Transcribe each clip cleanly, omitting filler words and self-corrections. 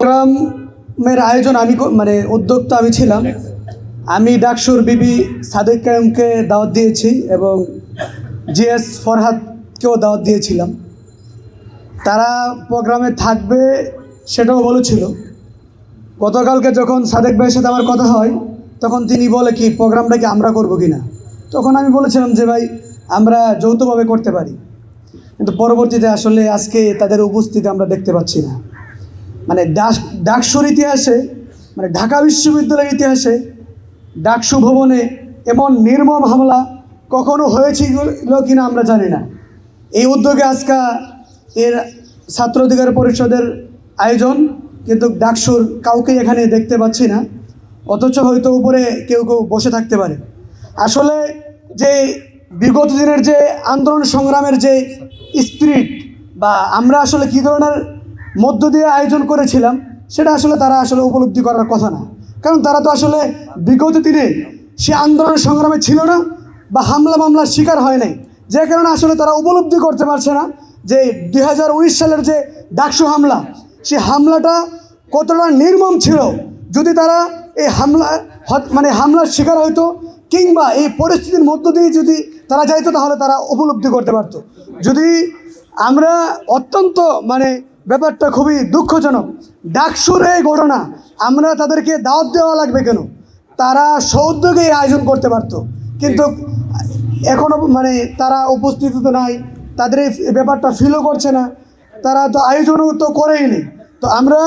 প্রোগ্রামের আয়োজন আমি মানে উদ্যোক্তা আমি ছিলাম। আমি ডাকসুর বিবি সাদেক কায়ুমকে দাওয়াত দিয়েছি এবং জিএস ফরহাদকেও দাওয়াত দিয়েছিলাম। তারা প্রোগ্রামে থাকবে সেটাও বলেছিল। গতকালকে যখন সাদেক ভাইয়ের সাথে আমার কথা হয় তখন তিনি বলে কি প্রোগ্রামটা কি আমরা করবো কি না। তখন আমি বলেছিলাম যে ভাই আমরা যৌথভাবে করতে পারি, কিন্তু পরবর্তীতে আসলে আজকে তাদের উপস্থিতি আমরা দেখতে পাচ্ছি না। মানে ডাকসুর ইতিহাসে, মানে ঢাকা বিশ্ববিদ্যালয়ের ইতিহাসে ডাকসু ভবনে এমন নির্মম হামলা কখনো হয়েছিল কিনা আমরা জানি না। এই উদ্যোগে আজকে এর ছাত্র অধিকার পরিষদের আয়োজন, কিন্তু ডাকসুর কাউকে এখানে দেখতে পাচ্ছি না, অথচ হয়তো উপরে কেউ কেউ বসে থাকতে পারে। আসলে যে বিগত দিনের যে আন্দোলন সংগ্রামের যে স্পিরিট বা আমরা আসলে কী ধরনের মধ্য দিয়ে আয়োজন করেছিলাম সেটা আসলে তারা আসলে উপলব্ধি করার কথা না। কারণ তারা তো আসলে বিগত দিনে সে আন্দোলন সংগ্রামে ছিল না বা হামলা মামলার শিকার হয় নাই, যে কারণে আসলে তারা উপলব্ধি করতে পারছে না যে 2019 সালের যে ডাকসু হামলা, সে হামলাটা কতটা নির্মম ছিল। যদি তারা এই হামলার শিকার হইতো কিংবা এই পরিস্থিতির মধ্য দিয়ে যদি তারা যাইতো তাহলে তারা উপলব্ধি করতে পারতো। যদি আমরা অত্যন্ত ব্যাপারটা খুবই দুঃখজনক। ডাকসুর এই ঘটনা আমরা তাদেরকে দাওয়াত দেওয়া লাগবে কেন? তারা সৌদ্যোগে আয়োজন করতে পারতো, কিন্তু এখনও তারা উপস্থিত তো নাই, তাদের এই ব্যাপারটা ফিলও করছে না, তারা তো আয়োজনও তো করেই নি। তো আমরা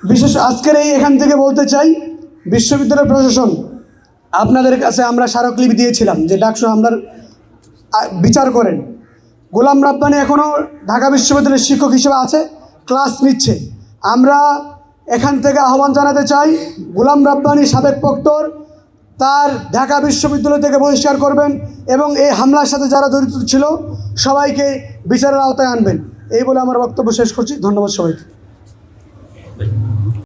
বিশেষ আজকের এখান থেকে বলতে চাই, বিশ্ববিদ্যালয় প্রশাসন আপনাদের কাছে আমরা স্মারকলিপি দিয়েছিলাম যে ডাকসু হামলার বিচার করেন। গোলাম রাব্বানী এখনও ঢাকা বিশ্ববিদ্যালয়ের শিক্ষক হিসেবে আছে, ক্লাস নিচ্ছে। আমরা এখান থেকে আহ্বান জানাতে চাই, গোলাম রাব্বানী সাবেক প্রক্টর, তার ঢাকা বিশ্ববিদ্যালয় থেকে বহিষ্কার করবেন এবং এই হামলার সাথে যারা জড়িত ছিল সবাইকে বিচারের আওতায় আনবেন। এই বলে আমার বক্তব্য শেষ করছি। ধন্যবাদ সবাইকে।